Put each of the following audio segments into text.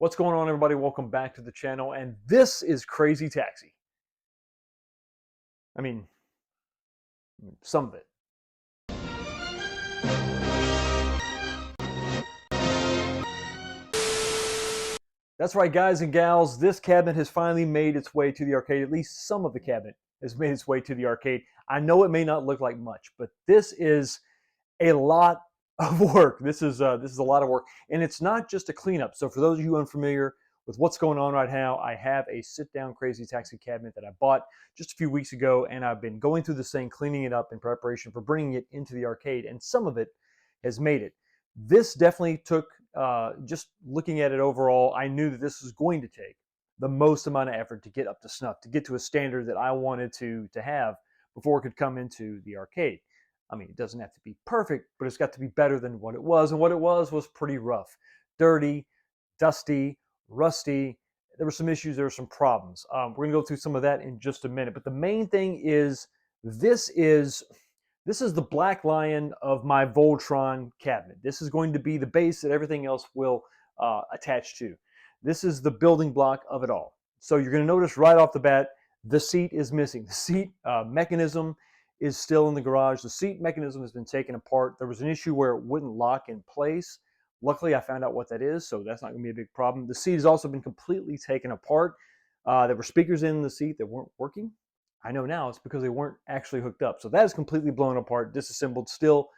What's going on, everybody? Welcome back to the channel, and this is Crazy Taxi. I mean, some of it. That's right, guys and gals. This cabinet has finally made its way to the arcade. At least some of the cabinet has made its way to the arcade. I know it may not look like much, but this is a lot of work. This is a lot of work, and it's not just a cleanup. So for those of you unfamiliar with what's going on right now, I have a sit-down Crazy Taxi cabinet that I bought just a few weeks ago, and I've been going through this thing, cleaning it up in preparation for bringing it into the arcade, and some of it has made it. This definitely took, just looking at it overall, I knew that this was going to take the most amount of effort to get up to snuff, to get to a standard that I wanted to have before it could come into the arcade. I mean, it doesn't have to be perfect, but it's got to be better than what it was. And what it was pretty rough, dirty, dusty, rusty. There were some issues, there were some problems. We're going to go through some of that in just a minute. But the main thing is this is the Black Lion of my Voltron cabinet. This is going to be the base that everything else will attach to. This is the building block of it all. So you're going to notice right off the bat, the seat is missing. The seat mechanism is still in the garage. The seat mechanism has been taken apart. There was an issue where it wouldn't lock in place. Luckily, I found out what that is, so that's not going to be a big problem. The seat has also been completely taken apart. There were speakers in the seat that weren't working. I know now it's because they weren't actually hooked up. So that is completely blown apart, disassembled, still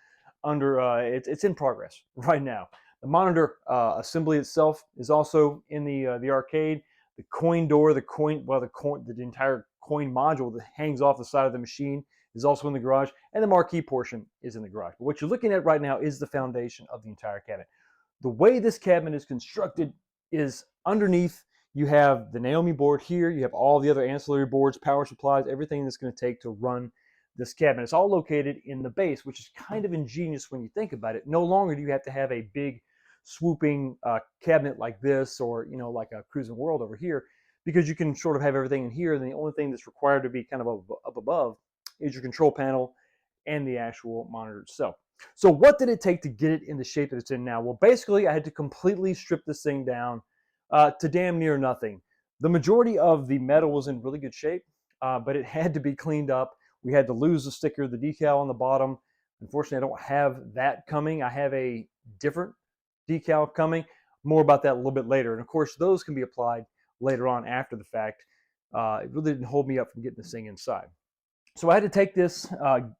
under, it's in progress right now. The monitor assembly itself is also in the arcade. The coin door, the entire coin module that hangs off the side of the machine is also in the garage, and the marquee portion is in the garage. But what you're looking at right now is the foundation of the entire cabinet. The way this cabinet is constructed is underneath you have the Naomi board here, you have all the other ancillary boards, power supplies, everything that's going to take to run this cabinet. It's all located in the base, which is kind of ingenious when you think about it. No longer do you have to have a big swooping cabinet like this, or like a Cruising World over here, because you can sort of have everything in here, and the only thing that's required to be kind of up above is your control panel and the actual monitor itself. So what did it take to get it in the shape that it's in now? Well, basically I had to completely strip this thing down to damn near nothing. The majority of the metal was in really good shape, but it had to be cleaned up. We had to lose the sticker, the decal on the bottom. Unfortunately, I don't have that coming. I have a different decal coming. More about that a little bit later. And of course, those can be applied later on after the fact. It really didn't hold me up from getting this thing inside. So I had to take this,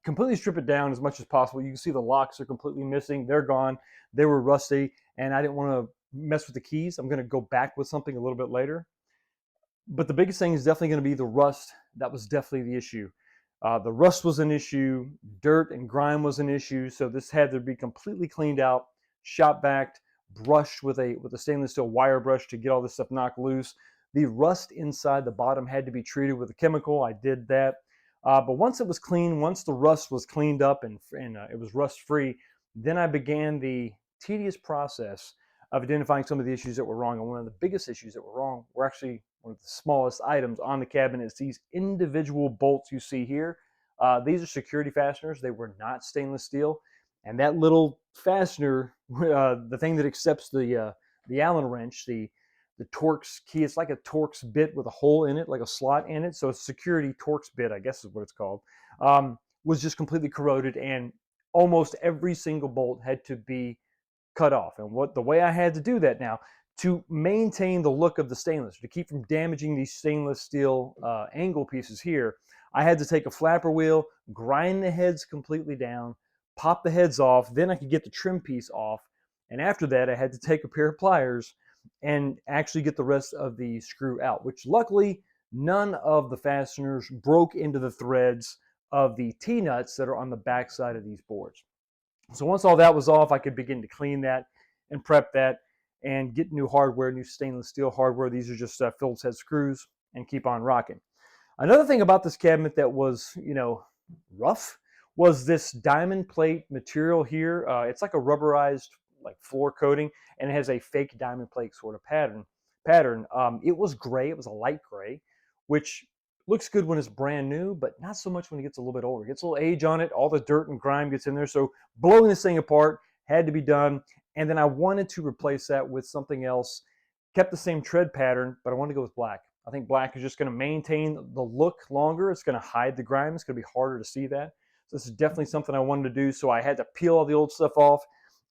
completely strip it down as much as possible. You can see the locks are completely missing. They're gone. They were rusty, and I didn't want to mess with the keys. I'm going to go back with something a little bit later. But the biggest thing is definitely going to be the rust. That was definitely the issue. The rust was an issue. Dirt and grime was an issue. So this had to be completely cleaned out, shop vacked, brushed with a stainless steel wire brush to get all this stuff knocked loose. The rust inside the bottom had to be treated with a chemical. I did that. But once it was clean, once the rust was cleaned up and it was rust-free, then I began the tedious process of identifying some of the issues that were wrong. And one of the biggest issues that were wrong were actually one of the smallest items on the cabinet. It's these individual bolts you see here. These are security fasteners. They were not stainless steel. And that little fastener, the thing that accepts the Allen wrench, the Torx key, it's like a Torx bit with a hole in it, like a slot in it. So a security Torx bit, I guess is what it's called, was just completely corroded, and almost every single bolt had to be cut off. And the way I had to do that now, to maintain the look of the stainless, to keep from damaging these stainless steel angle pieces here, I had to take a flapper wheel, grind the heads completely down, pop the heads off, then I could get the trim piece off. And after that, I had to take a pair of pliers and actually get the rest of the screw out, which luckily none of the fasteners broke into the threads of the T-nuts that are on the back side of these boards. So once all that was off, I could begin to clean that and prep that and get new hardware, new stainless steel hardware. These are just Phillips head screws, and keep on rocking. Another thing about this cabinet that was, rough was this diamond plate material here. It's like a rubberized floor coating, and it has a fake diamond plate sort of pattern. It was gray. It was a light gray, which looks good when it's brand new, but not so much when it gets a little bit older. It gets a little age on it. All the dirt and grime gets in there. So blowing this thing apart had to be done. And then I wanted to replace that with something else kept the same tread pattern, but I wanted to go with black. I think black is just going to maintain the look longer. It's going to hide the grime. It's going to be harder to see that. So this is definitely something I wanted to do. So I had to peel all the old stuff off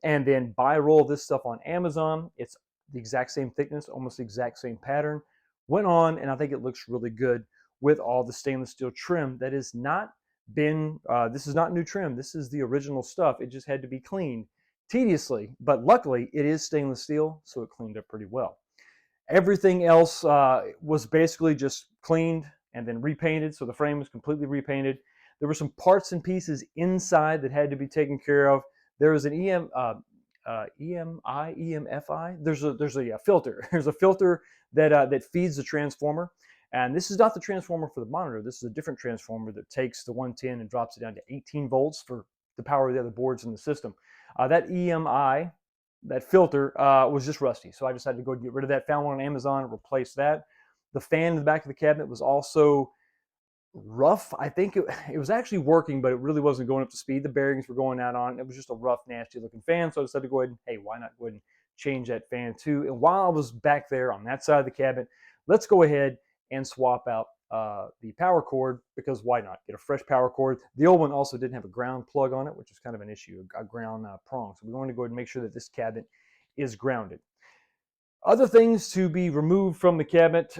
and then buy a roll of this stuff on Amazon. It's the exact same thickness, almost the exact same pattern. Went on, and I think it looks really good with all the stainless steel trim that has not been, this is not new trim. This is the original stuff. It just had to be cleaned tediously, but luckily it is stainless steel, so it cleaned up pretty well. Everything else was basically just cleaned and then repainted, so the frame was completely repainted. There were some parts and pieces inside that had to be taken care of. There was an EMFI. There's a filter. There's a filter that feeds the transformer, and this is not the transformer for the monitor. This is a different transformer that takes the 110 and drops it down to 18 volts for the power of the other boards in the system. That EMI, that filter, was just rusty, so I just had to go get rid of that. Found one on Amazon and replace that. The fan in the back of the cabinet was also rough. I think it was actually working, but it really wasn't going up to speed. The bearings were going out on it. It was just a rough, nasty looking fan. So I decided to go ahead and, hey, why not go ahead and change that fan too? And while I was back there on that side of the cabinet, let's go ahead and swap out the power cord, because why not? Get a fresh power cord. The old one also didn't have a ground plug on it, which is kind of an issue, a ground prong. So we wanted to go ahead and make sure that this cabinet is grounded. Other things to be removed from the cabinet.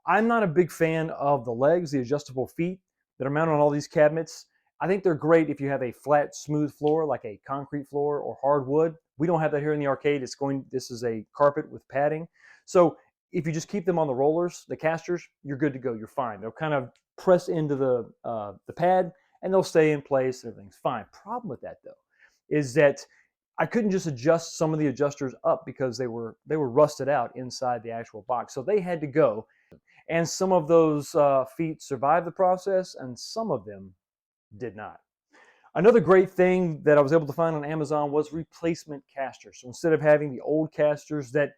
I'm not a big fan of the legs, the adjustable feet that are mounted on all these cabinets. I think they're great if you have a flat, smooth floor like a concrete floor or hardwood. We don't have that here in the arcade. This is a carpet with padding. So if you just keep them on the rollers, the casters, you're good to go. You're fine. They'll kind of press into the pad and they'll stay in place. Everything's fine. Problem with that though is that I couldn't just adjust some of the adjusters up because they were rusted out inside the actual box. So they had to go. And some of those feet survived the process and some of them did not. Another great thing that I was able to find on Amazon was replacement casters. So instead of having the old casters that,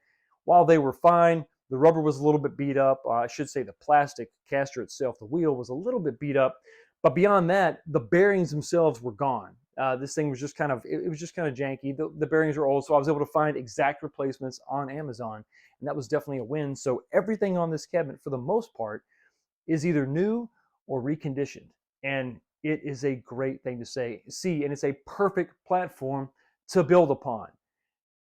while they were fine, the rubber was a little bit beat up. I should say the plastic caster itself, the wheel, was a little bit beat up. But beyond that, the bearings themselves were gone. This thing was just kind of, it was just kind of janky. The bearings were old, so I was able to find exact replacements on Amazon, and that was definitely a win. So everything on this cabinet, for the most part, is either new or reconditioned, and it is a great thing to see, and it's a perfect platform to build upon.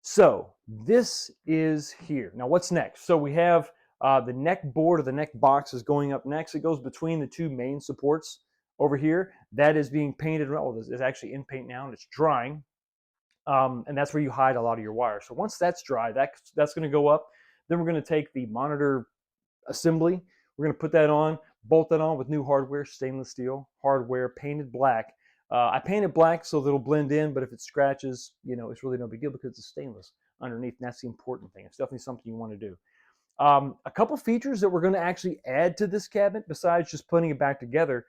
So this is here. Now what's next? So we have the neck board, or the neck box, is going up next. It goes between the two main supports over here. That is being painted. Oh, it's actually in paint now and it's drying. And that's where you hide a lot of your wires. So once that's dry, that's going to go up. Then we're going to take the monitor assembly. We're going to put that on, bolt that on with new hardware, stainless steel hardware, painted black. I painted black so that it'll blend in, but if it scratches, it's really no big deal because it's stainless underneath, and that's the important thing. It's definitely something you want to do. A couple features that we're going to actually add to this cabinet, besides just putting it back together.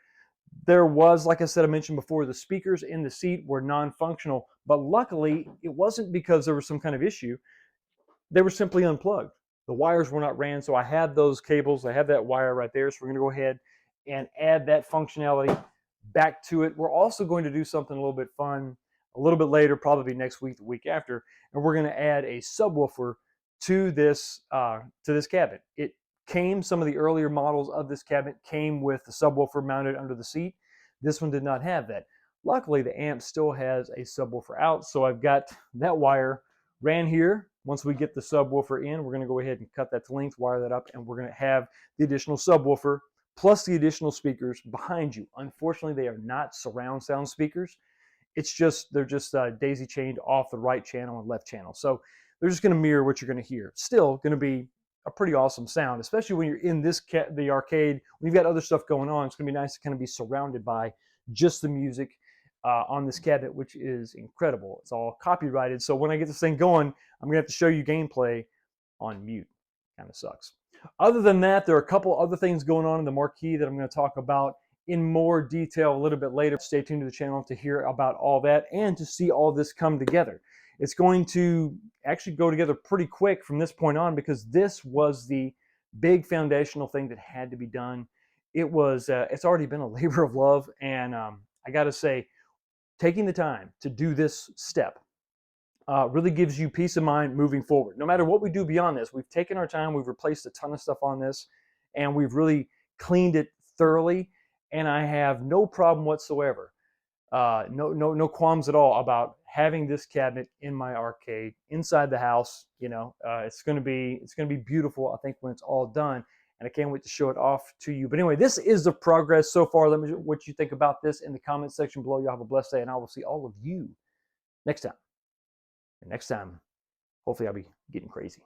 There was, like I said, I mentioned before, the speakers in the seat were non-functional, but luckily it wasn't because there was some kind of issue. They were simply unplugged. The wires were not ran, so I had those cables. I have that wire right there, so we're going to go ahead and add that functionality back to it. We're also going to do something a little bit fun a little bit later, probably next week, the week after, and we're going to add a subwoofer to this cabinet. Some of the earlier models of this cabinet came with the subwoofer mounted under the seat. This one did not have that. Luckily, the amp still has a subwoofer out, so I've got that wire ran here. Once we get the subwoofer in, we're going to go ahead and cut that to length, wire that up, and we're going to have the additional subwoofer plus the additional speakers behind you. Unfortunately, they are not surround sound speakers. They're just daisy chained off the right channel and left channel. So they're just going to mirror what you're going to hear. Still going to be a pretty awesome sound, especially when you're in the arcade. When you've got other stuff going on, it's going to be nice to kind of be surrounded by just the music on this cabinet, which is incredible. It's all copyrighted, so when I get this thing going, I'm going to have to show you gameplay on mute. Kind of sucks. Other than that, there are a couple other things going on in the marquee that I'm going to talk about in more detail a little bit later. Stay tuned to the channel to hear about all that and to see all this come together. It's going to actually go together pretty quick from this point on, because this was the big foundational thing that had to be done. It's already been a labor of love, and I got to say, taking the time to do this step really gives you peace of mind moving forward. No matter what we do beyond this, we've taken our time, we've replaced a ton of stuff on this, and we've really cleaned it thoroughly. And I have no problem whatsoever, no qualms at all about having this cabinet in my arcade inside the house. It's gonna be beautiful, I think, when it's all done, and I can't wait to show it off to you. But anyway, this is the progress so far. Let me know what you think about this in the comment section below. Y'all have a blessed day, and I will see all of you next time. And next time, hopefully, I'll be getting crazy.